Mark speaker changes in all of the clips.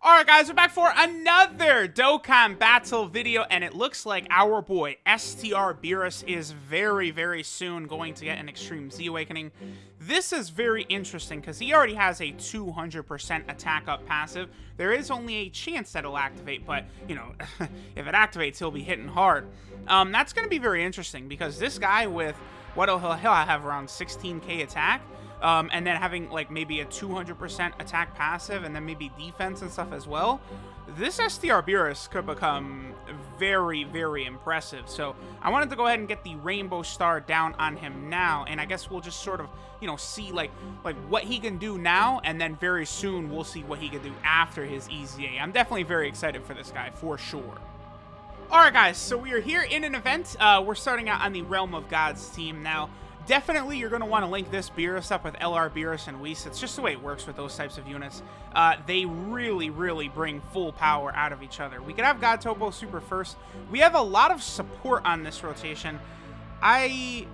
Speaker 1: Alright guys, we're back for another Dokkan battle video, and it looks like our boy STR BEERUS is very soon going to get an Extreme Z Awakening. This is very interesting because he already has a 200% attack up passive. There is only a chance that it'll activate, but, you know, if it activates, he'll be hitting hard. That's going to be very interesting because this guy with, he'll have around 16k attack. And then having like maybe a 200% attack passive and then maybe defense and stuff as well. This STR BEERUS could become very impressive. So I wanted to go ahead and get the Rainbow Star down on him now, and I guess we'll just sort of, you know, see like what he can do now, and then very soon we'll see what he can do after his EZA. I'm definitely very excited for this guy for sure. Alright guys, so we are here in an event. We're starting out on the Realm of Gods team now. Definitely, you're going to want to link this BEERUS up with LR BEERUS and Whis. It's just the way it works with those types of units. They really bring full power out of each other. We could have God Topo super first. We have a lot of support on this rotation. I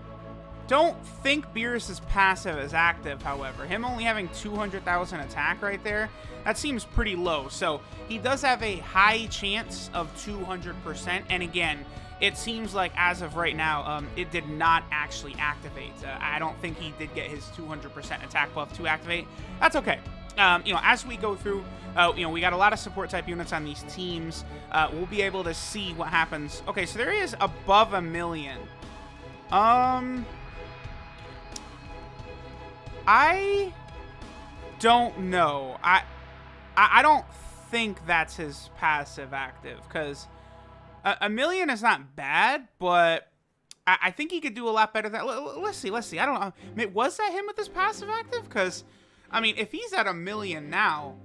Speaker 1: don't think BEERUS' passive is active, however. Him only having 200,000 attack right there, that seems pretty low. So he does have a high chance of 200%. And again, it seems like as of right now, it did not actually activate. I don't think he did get his 200% attack buff to activate. That's okay. You know, as we go through, you know, we got a lot of support type units on these teams. We'll be able to see what happens. Okay, so there he is above 1 million. I don't know. I don't think that's his passive active, because 1 million is not bad, but I think he could do a lot better than. Let's see. I don't know. I mean, was that him with his passive active? Because, I mean, if he's at 1 million now,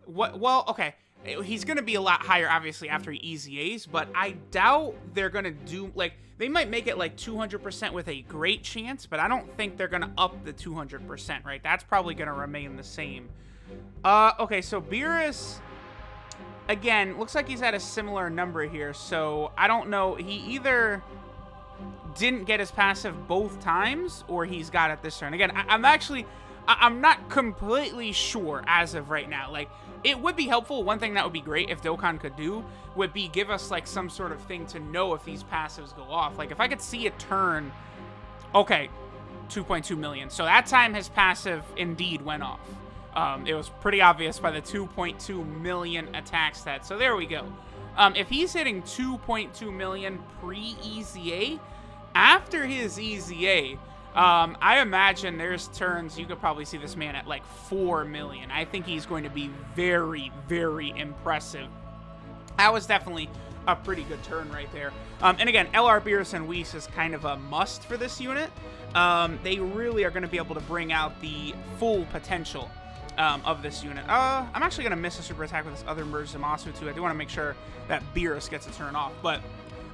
Speaker 1: what? Well, okay, he's gonna be a lot higher, obviously, after he EZAs. But I doubt they're gonna do like they might make it like 200% with a great chance, but I don't think they're gonna up the 200%. Right? That's probably gonna remain the same. Okay, so BEERUS. Again, looks like he's at a similar number here, so I don't know. He either didn't get his passive both times, or he's got it this turn. Again, I'm not completely sure as of right now. Like, it would be helpful. One thing that would be great if Dokkan could do would be give us, like, some sort of thing to know if these passives go off. Like, if I could see a turn. Okay, 2.2 million. So that time his passive indeed went off. It was pretty obvious by the 2.2 million attack stat. So there we go. If he's hitting 2.2 million pre-EZA, after his EZA, I imagine there's turns you could probably see this man at like 4 million. I think he's going to be very impressive. That was definitely a pretty good turn right there. And again, LR BEERUS and Whis is kind of a must for this unit. They really are going to be able to bring out the full potential of this unit. I'm actually going to miss a super attack with this other merge Zamasu too. I do want to make sure that BEERUS gets a turn off. But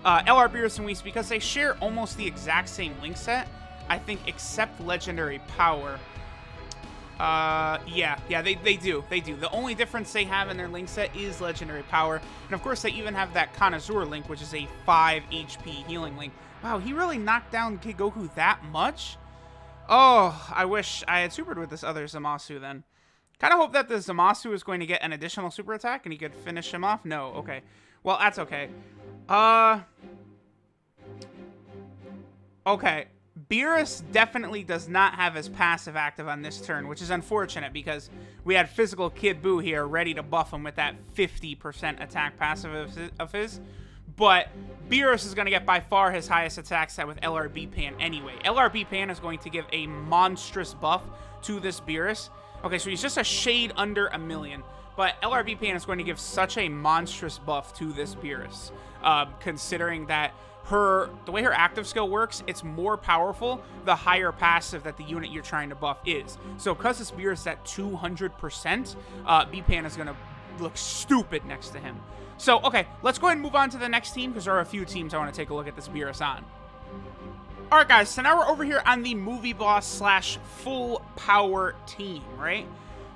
Speaker 1: LR BEERUS and Whis, because they share almost the exact same link set, I think, except Legendary Power. Yeah, they do. The only difference they have in their link set is Legendary Power. And of course, they even have that Connoisseur link, which is a 5 HP healing link. Wow, he really knocked down Kid Goku that much? Oh, I wish I had supered with this other Zamasu then. Kind of hope that the Zamasu is going to get an additional super attack and he could finish him off. No, okay. Well, that's okay. Okay. BEERUS definitely does not have his passive active on this turn, which is unfortunate because we had Physical Kid Buu here ready to buff him with that 50% attack passive of his. But BEERUS is going to get by far his highest attack stat with LRB Pan anyway. LRB Pan is going to give a monstrous buff to this BEERUS. Okay, so he's just a shade under 1 million. But LRB Pan is going to give such a monstrous buff to this BEERUS. Considering that the way her active skill works, it's more powerful the higher passive that the unit you're trying to buff is. So because this BEERUS is at 200%, B-Pan is going to look stupid next to him. So, okay, let's go ahead and move on to the next team, because there are a few teams I want to take a look at this BEERUS on. Alright guys, so now we're over here on the Movie Boss / Full Power team, right?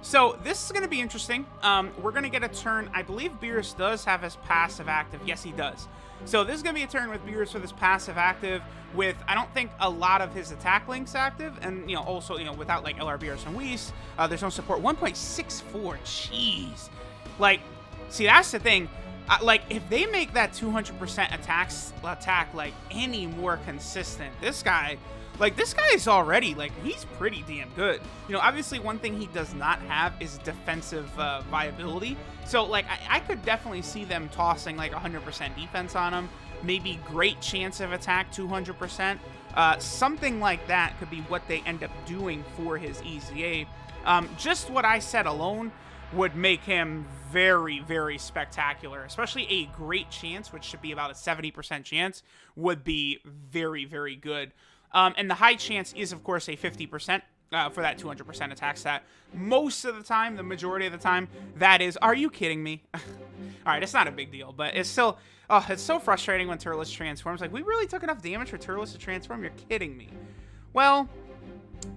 Speaker 1: So this is going to be interesting. We're going to get a turn. I believe BEERUS does have his passive active. Yes, he does. So this is going to be a turn with BEERUS with his passive active, with, I don't think, a lot of his attack links active, and, you know, also, you know, without, like, LR BEERUS and Whis, there's no support. 1.64, jeez. Like, see, that's the thing. Like, if they make that 200% attack, like, any more consistent, this guy is already, like, he's pretty damn good. You know, obviously, one thing he does not have is defensive viability. So, like, I could definitely see them tossing, like, 100% defense on him. Maybe great chance of attack, 200%. Something like that could be what they end up doing for his EZA. Just what I said alone would make him very, very spectacular. Especially a great chance, which should be about a 70% chance, would be very, very good. And the high chance is, of course, a 50% for that 200% attack stat. Most of the time, the majority of the time, that is, are you kidding me? All right, it's not a big deal, but it's still, oh, it's so frustrating when Turles transforms. Like, we really took enough damage for Turles to transform? You're kidding me. Well,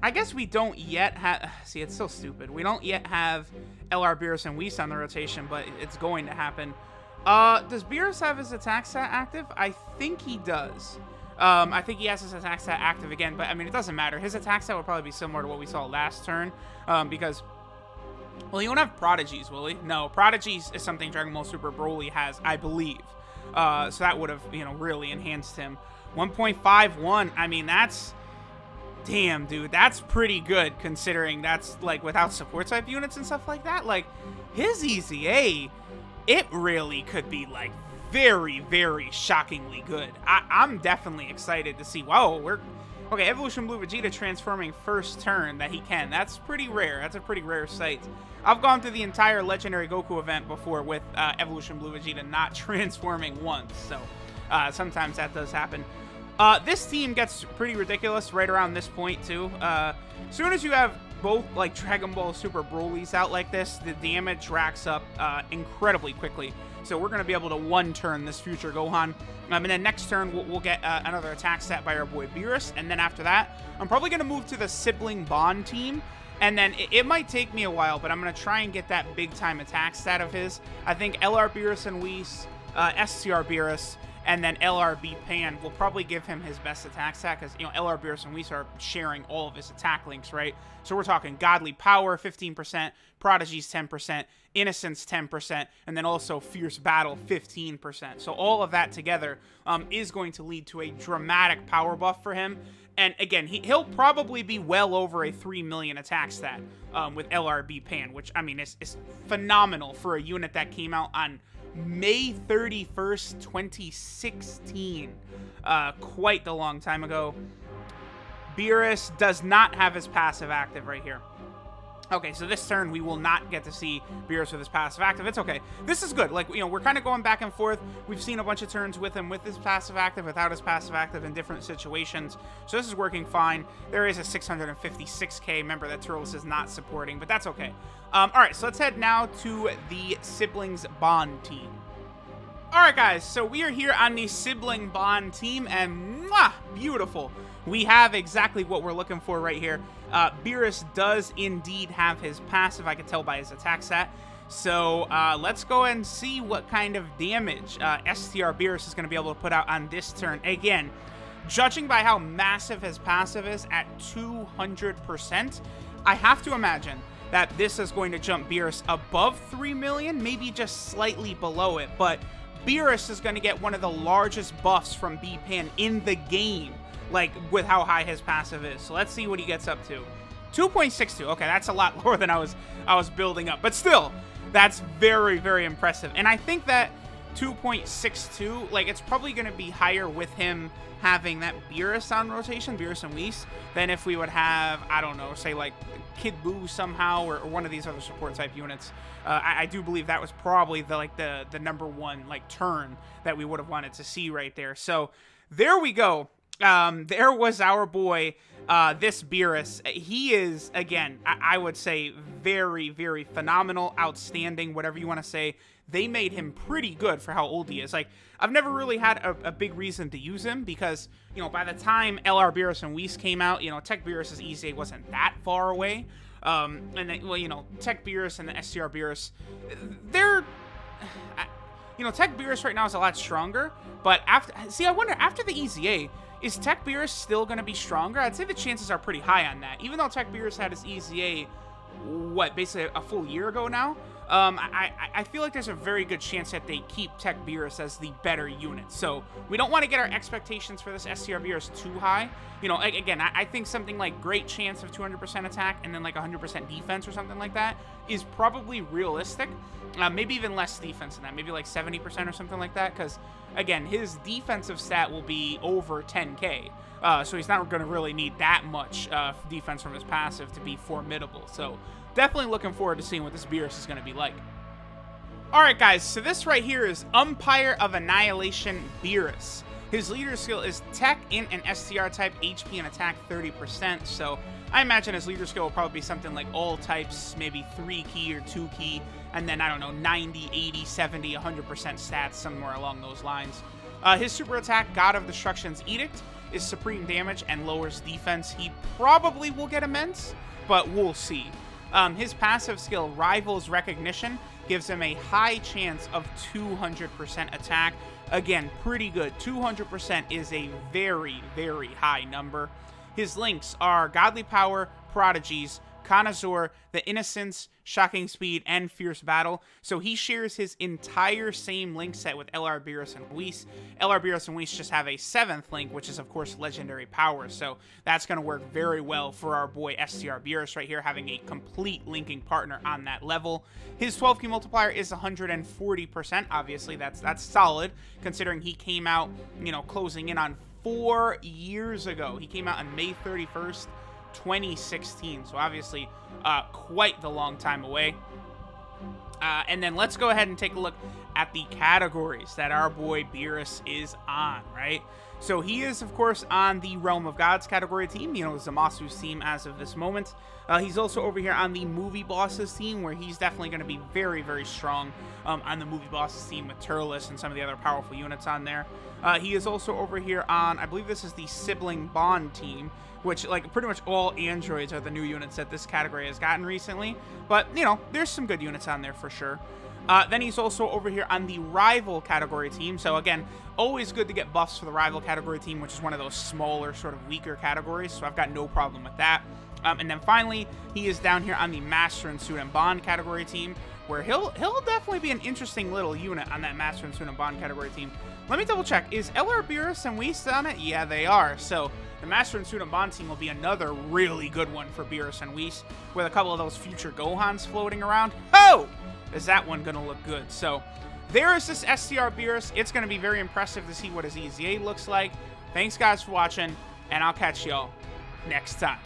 Speaker 1: I guess we don't yet have, see, it's so stupid. We don't yet have LR Beerus and Whis on the rotation, but it's going to happen. Does Beerus have his attack stat active? I think he does. I think he has his attack stat active again, but I mean, it doesn't matter. His attack stat would probably be similar to what we saw last turn, because, well, he won't have Prodigies, will he? No, Prodigies is something Dragon Ball Super Broly has, I believe. So that would have, you know, really enhanced him. 1.51, I mean, that's, damn, dude, that's pretty good considering that's, like, without support type units and stuff like that. Like, his EZA, it really could be, like, very, very shockingly good. I'm definitely excited to see. Whoa, okay, Evolution Blue Vegeta transforming first turn that he can. That's pretty rare. That's a pretty rare sight. I've gone through the entire Legendary Goku event before with Evolution Blue Vegeta not transforming once, so sometimes that does happen. This team gets pretty ridiculous right around this point, too. As soon as you have both, like, Dragon Ball Super Brolys out like this, the damage racks up incredibly quickly. So we're going to be able to one-turn this future Gohan. And then next turn, we'll get another attack stat by our boy Beerus. And then after that, I'm probably going to move to the Sibling Bond team. And then it might take me a while, but I'm going to try and get that big-time attack stat of his. I think LR Beerus and Whis, STR Beerus, and then LRB Pan will probably give him his best attack stat because, you know, LR Beerus and Whis are sharing all of his attack links, right? So we're talking Godly Power, 15%, Prodigies, 10%, Innocence, 10%, and then also Fierce Battle, 15%. So all of that together is going to lead to a dramatic power buff for him. And again, he'll probably be well over a 3 million attack stat with LRB Pan, which, I mean, is phenomenal for a unit that came out on May 31st, 2016. Quite the long time ago. Beerus does not have his passive active right here. Okay, so this turn, we will not get to see Beerus with his passive active. It's okay. This is good. Like, you know, we're kind of going back and forth. We've seen a bunch of turns with him with his passive active, without his passive active in different situations. So this is working fine. There is a 656k member that Turles is not supporting, but that's okay. All right, so let's head now to the Siblings Bond team. All right, guys, so we are here on the Sibling Bond team, and mwah, beautiful. We have exactly what we're looking for right here. Beerus does indeed have his passive, I can tell by his attack stat. So let's go and see what kind of damage STR Beerus is going to be able to put out on this turn. Again, judging by how massive his passive is at 200%, I have to imagine that this is going to jump Beerus above 3 million, maybe just slightly below it. But Beerus is going to get one of the largest buffs from B-Pan in the game, like, with how high his passive is. So let's see what he gets up to. 2.62. Okay, that's a lot lower than I was building up. But still, that's very, very impressive. And I think that 2.62, like, it's probably going to be higher with him having that Beerus on rotation, Beerus and Whis, than if we would have, I don't know, say, like, Kid Buu somehow, or one of these other support type units. I do believe that was probably the number one, like, turn that we would have wanted to see right there. So there we go. There was our boy, this Beerus. He is, again, I would say very, very phenomenal, outstanding, whatever you want to say. They made him pretty good for how old he is. Like, I've never really had a big reason to use him because, you know, by the time LR Beerus and Whis came out, you know, Tech Beerus's EZA wasn't that far away. And then, well, you know, Tech Beerus and the STR Beerus, they're, you know, Tech Beerus right now is a lot stronger, but I wonder, after the EZA, is Tech Beerus still going to be stronger? I'd say the chances are pretty high on that. Even though Tech Beerus had his EZA, what, basically a full year ago now? I feel like there's a very good chance that they keep Tech Beerus as the better unit. So we don't want to get our expectations for this STR Beerus too high. You know, again, I think something like great chance of 200% attack and then like 100% defense or something like that is probably realistic. Maybe even less defense than that, maybe like 70% or something like that. Because again, his defensive stat will be over 10k. So he's not going to really need that much defense from his passive to be formidable. So definitely looking forward to seeing what this Beerus is going to be like. Alright guys, so this right here is Umpire of Annihilation Beerus. His leader skill is Tech, Int, and STR type, HP and attack 30%, so I imagine his leader skill will probably be something like all types, maybe 3 key or 2 key, and then, I don't know, 90, 80, 70, 100% stats, somewhere along those lines. His super attack, God of Destruction's Edict, is supreme damage and lowers defense. He probably will get immense, but we'll see. His passive skill, Rival's Recognition, gives him a high chance of 200% attack. Again, pretty good. 200% is a very, very high number. His links are Godly Power, Prodigies, Connoisseur, The Innocence, Shocking Speed, and Fierce Battle. So he shares his entire same link set with LR Beerus and Whis. LR Beerus and Whis just have a 7th link, which is, of course, Legendary Power. So that's going to work very well for our boy STR Beerus right here, having a complete linking partner on that level. His 12 key multiplier is 140%. Obviously, that's solid, considering he came out, you know, closing in on 4 years ago. He came out on May 31st, 2016, so obviously quite the long time away. And then let's go ahead and take a look at the categories that our boy Beerus is on, right? So he is, of course, on the Realm of Gods category team, you know, Zamasu's team as of this moment. He's also over here on the Movie Bosses team, where he's definitely going to be very, very strong on the Movie Bosses team with Turles and some of the other powerful units on there. He is also over here on, I believe this is the Sibling Bond team, which, like, pretty much all androids are the new units that this category has gotten recently. But, you know, there's some good units on there for sure. Then he's also over here on the Rival category team. So, again, always good to get buffs for the Rival category team, which is one of those smaller, sort of weaker categories. So I've got no problem with that. And then finally, he is down here on the Master and Suit and Bond category team, where he'll definitely be an interesting little unit on that Master and Suit and Bond category team. Let me double check. Is LR Beerus and Whis on it? Yeah, they are. So the Master and Suit and Bond team will be another really good one for Beerus and Whis, with a couple of those future Gohans floating around. Oh! Is that one going to look good? So there is this STR Beerus. It's going to be very impressive to see what his EZA looks like. Thanks, guys, for watching, and I'll catch y'all next time.